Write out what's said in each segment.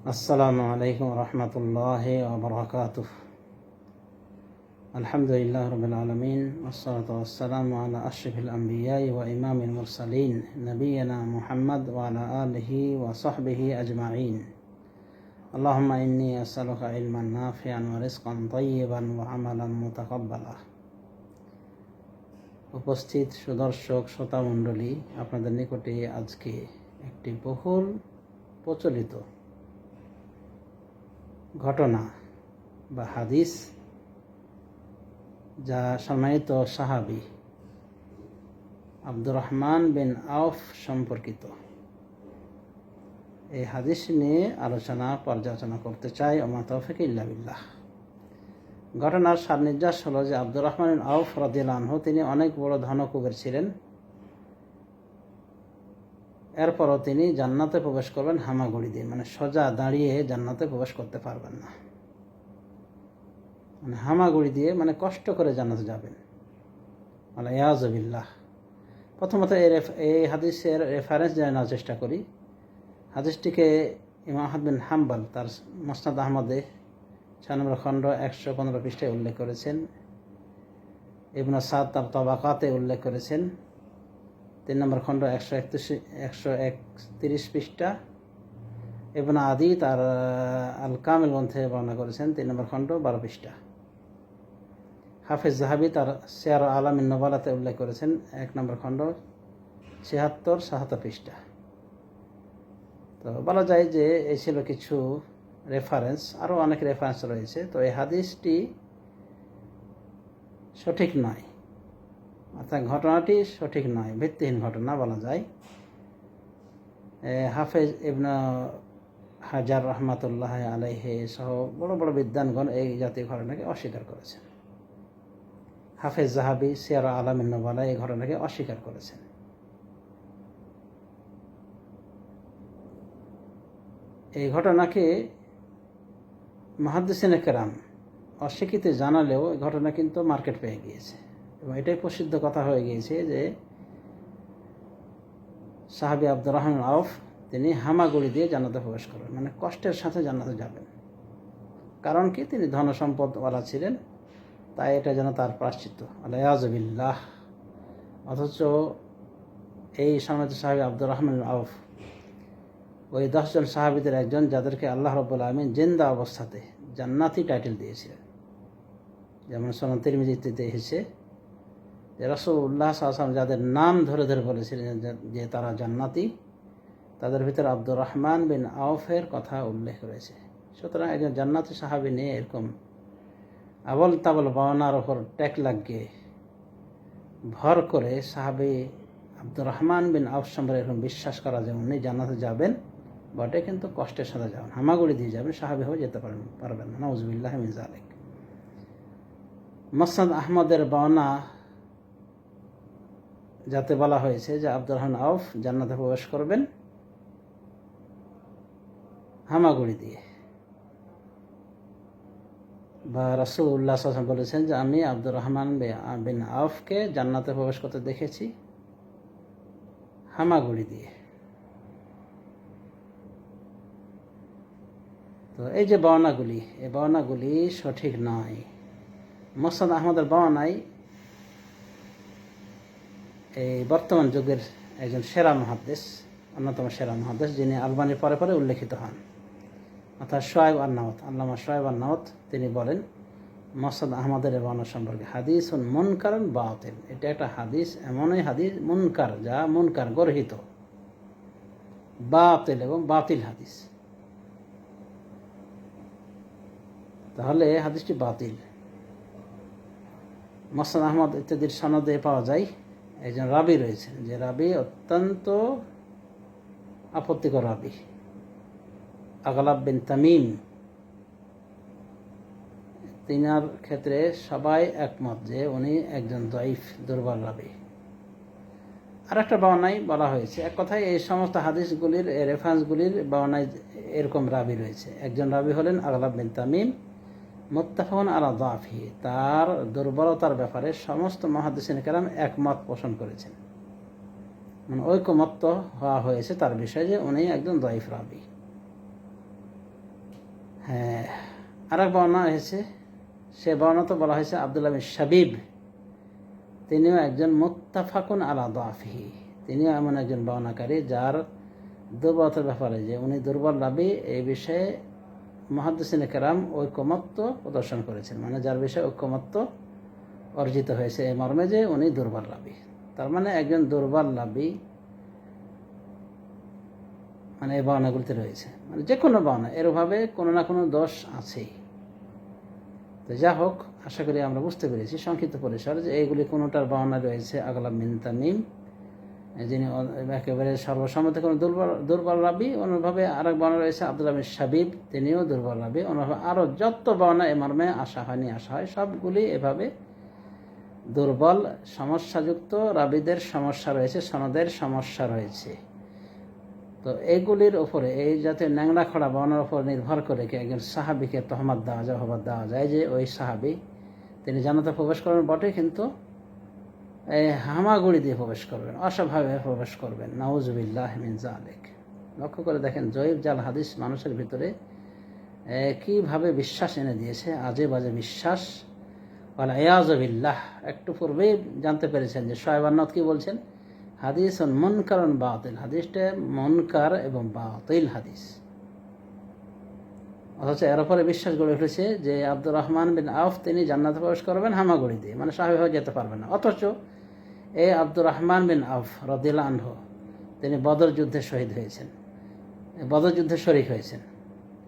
আসসালামু আলাইকুম রহমতুল্লাহি ওয়া বারাকাতুহ। আলহামদুলিল্লাহ রাব্বিল আলামিন ওয়াসসালাতু ওয়াসসালামু আলা আশরাফিল আমবিয়াই ওয়া ইমামিল মুরসালিন নবিয়িনা মুহাম্মদ ওয়া আলা আলিহি ওয়া সাহবিহি আজমাইন। আল্লাহুম্মা ইন্নী আসআলুকা ইলমান নাফিআন ওয়া রিজকান তাইয়্যিবান ওয়া আমালান মুতাকাব্বালা। উপস্থিত সুদর্শক শ্রোতামণ্ডলী, আপনাদের নিকটে আজকে একটি বহুল প্রচলিত ঘটনা বা হাদিস, যা সম্মানিত সাহাবী আব্দুর রহমান বিন আউফ সম্পর্কিত। এই হাদিস নিয়ে পর্যালোচনা করতে চাই। ওমা তৌফিক ইল্লা বিল্লাহ। ঘটনার সারনির্যাস হলো যে আব্দুর রহমান বিন আউফ রাদিয়াল্লাহু আনহু তিনি অনেক বড় ধনকুবের ছিলেন। এরপরও তিনি জান্নাতে প্রবেশ করবেন হামাগুড়ি দিয়ে, মানে সোজা দাঁড়িয়ে জান্নাতে প্রবেশ করতে পারবেন না, মানে হামাগুড়ি দিয়ে, মানে কষ্ট করে জান্নাতে যাবেন। ইয়াযুবিল্লাহ। প্রথমত এই হাদিসের রেফারেন্স জানার চেষ্টা করি। হাদিসটিকে ইমাম আহমদ বিন হাম্বল তার মুসনাদ আহমদে 6 নম্বর খণ্ড 115 পৃষ্ঠায় উল্লেখ করেছেন। ইবনে সাদ তার তাবাকাতে উল্লেখ করেছেন 3 নম্বর খণ্ড 131 পৃষ্ঠা। ইবনে আদি তার আল কামিল গ্রন্থে বর্ণনা করেছেন 3 নম্বর খণ্ড 12 পৃষ্ঠা। হাফিজ যাহাবী তার সিয়ার আলামিন নুবালাতে উল্লেখ করেছেন 1 নম্বর খণ্ড 76-77 পৃষ্ঠা। তো বলা যায় যে এই ছিল কিছু রেফারেন্স, আরও অনেক রেফারেন্স রয়েছে। তো এই হাদিসটি সঠিক নয়, অর্থাৎ ঘটনাটি সঠিক নয়, ভিত্তিহীন ঘটনা বলা যায়। হাফেজ ইবনে হাজার রহমাতুল্লাহ আলাইহি সহ বড় বড় বিদ্বানগণ এই জাতীয় ঘটনাকে অস্বীকার করেছেন। হাফেজ যাহাবী সিয়ার আলামিন নুবালা এই ঘটনাকে অস্বীকার করেছেন। এই ঘটনাকে মুহাদ্দিসিনে কেরাম অস্বীকৃতি জানালেও এই ঘটনা কিন্তু মার্কেট পেয়ে গিয়েছে, এবং এটাই প্রসিদ্ধ কথা হয়ে গিয়েছে যে সাহাবী আব্দুর রহমান আউফ তিনি হামাগুড়ি দিয়ে জান্নাতে প্রবেশ করবেন, মানে কষ্টের সাথে জান্নাতে যাবেন। কারণ কি, তিনি ধনসম্পদওয়ালা ছিলেন, তাই এটা যেন তার প্রায়শ্চিত্ত। ইয়াযুবিল্লাহ। অথচ এই সম্মানিত সাহাবী আব্দুর রহমান আউফ ওই 10 জন সাহাবীদের একজন, যাদেরকে আল্লাহ রাব্বুল আলামিন জিন্দা অবস্থাতে জান্নাতি টাইটেল দিয়েছিলেন। যেমন সুনান তিরমিজিতে এসেছে যে রাসূলুল্লাহ সাল্লাল্লাহু আলাইহি ওয়াসাল্লাম যাদের নাম ধরে ধরে বলেছিলেন যে তারা জান্নাতি, তাদের ভিতরে আব্দুর রহমান বিন আউফের কথা উল্লেখ রয়েছে। সুতরাং একজন জান্নাতি সাহাবী নিয়ে এরকম আবল তাবল বর্ণনার ওপর ট্যাগ লাগিয়ে ভর করে সাহাবী আব্দুর রহমান বিন আউফ সম্পর্কে এরকম বিশ্বাস করা যে উনি জান্নাতে যাবেন বটে, কিন্তু কষ্টের সাথে যাবেন, হামাগুড়ি দিয়ে যাবেন, সাহাবী হয়ে যেতে পারবেন না। নাউযুবিল্লাহি মিন যালিক। মুসনাদ আহমদের বর্ণনা যাতে বলা হয়েছে যে আব্দুর রহমান আউফ জান্নাতে প্রবেশ করবেন হামাগুড়ি দিয়ে, বা রাসূলুল্লাহ সাল্লাল্লাহু আলাইহি ওয়াসাল্লাম বলেছেন যে আমি আব্দুর রহমান বিন আউফকে জান্নাতে প্রবেশ করতে দেখেছি হামাগুড়ি দিয়ে। তো এই যে বর্ণনাগুলি, এই বর্ণনাগুলি সঠিক নয়। মুসনাদ আহমদের বর্ণনায় এই বর্তমান যুগের একজন সেরা মুহাদ্দিস, অন্যতম সেরা মুহাদ্দিস, যিনি আলবানীর পরে পরে উল্লেখিত হন, অর্থাৎ শুআয়ব আন-নাওয়াত, আল্লামা শুআয়ব আন-নাওয়াত, তিনি বলেন মুসনাদ আহমদের বর্ণনা সম্পর্কে, হাদিসুন মুনকারুন বাতিল, এটা একটা হাদিস, এমনই হাদিস মুনকার, যা মুনকার, গর্হিত, বাতিল এবং বাতিল হাদিস। তাহলে হাদিসটি বাতিল। মুসনাদ আহমদ ইত্যাদির সনদে পাওয়া যায় একজন রাবী রয়েছেন, যে রাবী অত্যন্ত আপত্তিকর রাবী, আগলাব বিন তামিম। তিনার ক্ষেত্রে সবাই একমত যে উনি একজন দাঈফ, দুর্বল রাবী। আর একটা বর্ণনায় বলা হয়েছে, এক কথায় এই সমস্ত হাদিসগুলির রেফারেন্সগুলির বর্ণনায় এরকম রাবী রয়েছে। একজন রাবী হলেন আগলাব বিন তামিম, মুত্তাফাকুন আলা দাফি, তার দুর্বলতার ব্যাপারে সমস্ত মুহাদ্দিসিনে কেরাম একমত পোষণ করেছেন, মানে ঐকমত্য হওয়া হয়েছে তার বিষয়ে যে উনি একজন দাঈফ রাবী। হ্যাঁ, আর এক বর্ণনা হয়েছে, সে বর্ণনা তো বলা হয়েছে আব্দুল্লাহ বিন শাবিব, তিনিও একজন মুত্তাফাকুন আলা দাফিহি, তিনিও এমন একজন বর্ণনাকারী যার দুর্বলতার ব্যাপারে যে উনি দুর্বল রাবি এই বিষয়ে মুহাদ্দিসিনে কেরাম ঐকমত্য প্রদর্শন করেছেন, মানে যার বিষয়ে ঐকমত্য অর্জিত হয়েছে এই মর্মে যে উনি দুর্বল রাবি। তার মানে একজন দুর্বল রাবি মানে এই বর্ণাগুলিতে রয়েছে, মানে যে কোনো বর্ণা এরভাবে কোনো না কোনো দোষ আছেই। তো যা হোক, আশা করি আমরা বুঝতে পেরেছি সংক্ষিপ্ত পরিসর যে এইগুলি কোনোটার বর্ণনা রয়েছে আগলাব মিন তামিম, যিনি একেবারে সর্বসম্মত কোনো দুর্বল রাবি। অন্যভাবে আরেক বর্ণনা রয়েছে আব্দুল্লাহ বিন শাবিব, তিনিও দুর্বল রাবি। অন্যভাবে আরও যত বর্ণনা এ মর্মে আসা হয় সবগুলি এভাবে দুর্বল সমস্যাযুক্ত রাবিদের সমস্যা রয়েছে, সনদের সমস্যা রয়েছে। তো এইগুলির ওপরে এই জাতীয় ন্যাংরা খড়া বর্ণনার উপর নির্ভর করে কি একজন সাহাবিকে তহমত দেওয়া যায়, অপবাদ দেওয়া যায় যে ওই সাহাবি তিনি জান্নাতে প্রবেশ করবেন বটে, কিন্তু এই হামাগুড়ি দিয়ে প্রবেশ করবেন, অস্বাভাবিকভাবে প্রবেশ করবেন। নাউজুবিল্লাহ মিন যালিক। লক্ষ্য করে দেখেন জয়ীব জাল হাদিস মানুষের ভিতরে কিভাবে বিশ্বাস এনে দিয়েছে, আজে বাজে বিশ্বাস। ওয়াল ইয়াযু বিল্লাহ। একটু পূর্বেই জানতে পেরেছেন যে শোয়েব আন-নাওয়াত কি বলছেন, হাদিসুন মুনকারুন বাতিল, হাদিসটা মুনকার এবং বাতিল হাদিস। অথচ এর উপরে বিশ্বাস গড়ে উঠেছে যে আব্দুর রহমান বিন আউফ তিনি জান্নাতে প্রবেশ করবেন হামাগুড়ি দিয়ে, মানে স্বাভাবিকভাবে যেতে পারবেন না। অথচ এই আব্দুর রহমান বিন আউফ রাদিয়াল্লাহু আনহু তিনি বদর যুদ্ধে শহীদ হয়েছেন, বদর যুদ্ধে শরীক হয়েছেন,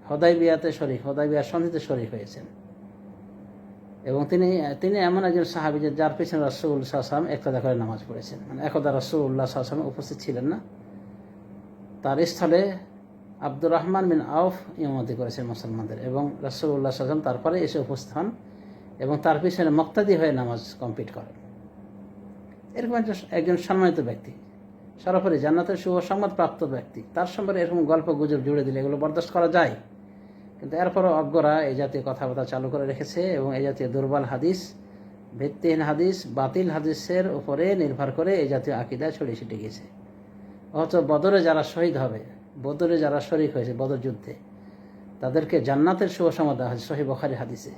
হুদায়বিয়াতে শরীক, হুদায়বিয়ার সন্ধিতে শরীক হয়েছেন। এবং তিনি এমন একজন সাহাবী যে যার পিছনে রাসূলুল্লাহ সাল্লাল্লাহু আলাইহি ওয়াসাল্লাম একতা করে নামাজ পড়েছেন, মানে একদা রাসূলুল্লাহ সাল্লাল্লাহু আলাইহি ওয়াসাল্লাম উপস্থিত ছিলেন না, তার স্থলে আব্দুর রহমান বিন আউফ ইমামতি করেছেন মুসলমানদের, এবং রাসূলুল্লাহ সাল্লাল্লাহু আলাইহি ওয়াসাল্লাম তারপরে এসে উপস্থিত হন এবং তার পিছনে মুক্তাদি হয়ে নামাজ কমপ্লিট করেন। এরকম একজন সম্মানিত ব্যক্তি, সরাসরি জান্নাতের শুভ সংবাদ প্রাপ্ত ব্যক্তি, তার সম্পর্কে এরকম গল্প গুজব জুড়ে দিলে এগুলো বরদাস্ত করা যায়। কিন্তু এরপরও অজ্ঞরা এই জাতীয় কথাবার্তা চালু করে রেখেছে এবং এই জাতীয় দুর্বল হাদিস, ভিত্তিহীন হাদিস, বাতিল হাদিসের উপরে নির্ভর করে এই জাতীয় আকীদায় ছড়িয়ে ছিটে গেছে। অথচ বদরে যারা শহীদ হবে, বদরে যারা শরীক হয়েছে বদর যুদ্ধে, তাদেরকে জান্নাতের শুভ সংবাদ দেওয়া হয়েছে সহিহ বুখারী হাদিসে।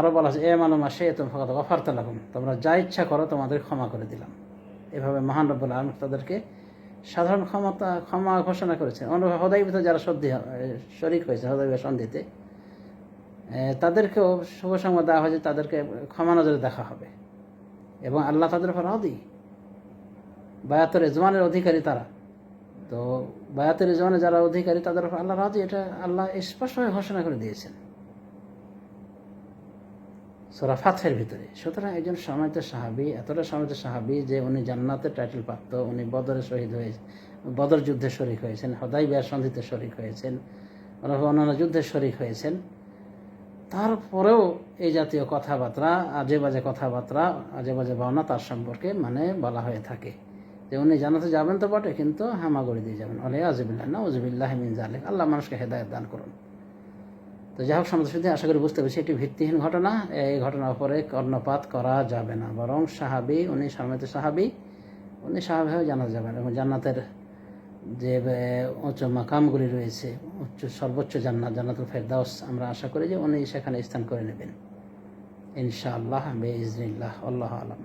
আরো বলা আছে, এ মালুমা সে তুমি ফাকাদ গফারতু লাকুম, তোমরা যা ইচ্ছা করো তোমাদের ক্ষমা করে দিলাম। এভাবে মহান রব্বুল আলামিন তাদেরকে সাধারণ ক্ষমা ঘোষণা করেছেন। অন্যভাবে হুদায়বিয়াতে যারা শরীক হয়েছে, হুদায়বিয়া সন্ধিতে, তাদেরকেও শুভ সংবাদ দেওয়া হয়েছে, তাদেরকে ক্ষমা নজরে দেখা হবে এবং আল্লাহ তাদের উপর রাজি। বায়াতুর রিজওয়ানের অধিকারী তারা, তো বায়াতুর রিজওয়ানের যারা অধিকারী তাদের উপর আল্লাহ রাজি, এটা আল্লাহ স্পষ্টভাবে ঘোষণা করে দিয়েছেন সূরা ফাতহের ভিতরে। সুতরাং একজন সম্মানিত সাহাবী, এতটা সম্মানিত সাহাবী যে উনি জান্নাতের টাইটেল প্রাপ্ত, উনি বদরে শহীদ হয়েছেন, বদর যুদ্ধে শরীক হয়েছেন, হুদায়বিয়ার সন্ধিতে শরীক হয়েছেন, অন্যান্য যুদ্ধে শরীক হয়েছেন, তারপরেও এই জাতীয় কথাবার্তা, আজে বাজে কথাবার্তা, আজে বাজে ভাবনা তার সম্পর্কে মানে বলা হয়ে থাকে যে উনি জান্নাতে যাবেন তো বটে, কিন্তু হামাগুড়ি দিয়ে যাবেন। ওয়ালিয়াযুবিল্লাহ, নাউযুবিল্লাহি মিন যালিক। আল্লাহ মানুষকে হেদায়েত দান করুন। তো যাই হোক, সমাজ শুধু আশা করি বুঝতে পেরেছি এটি ভিত্তিহীন ঘটনা। এই ঘটনার উপরে কর্ণপাত করা যাবে না, বরং সাহাবী, উনি সম্মানিত সাহাবী, উনি স্বাভাবিকভাবে জানা যাবেন এবং জান্নাতের যে উচ্চ মাকামগুলি রয়েছে, সর্বোচ্চ জান্নাত, জান্নাতুল ফেরদাউস, আমরা আশা করি যে উনি সেখানে স্থান করে নেবেন ইনশাআল্লাহ বিইজনিল্লাহ। আল্লাহু আ'লাম।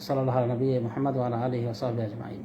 সাল্লাল্লাহু আলা নবিয়্যিনা মুহাম্মদ ওয়া আলা আলিহি ওয়া সাহবিহি আজমাইন।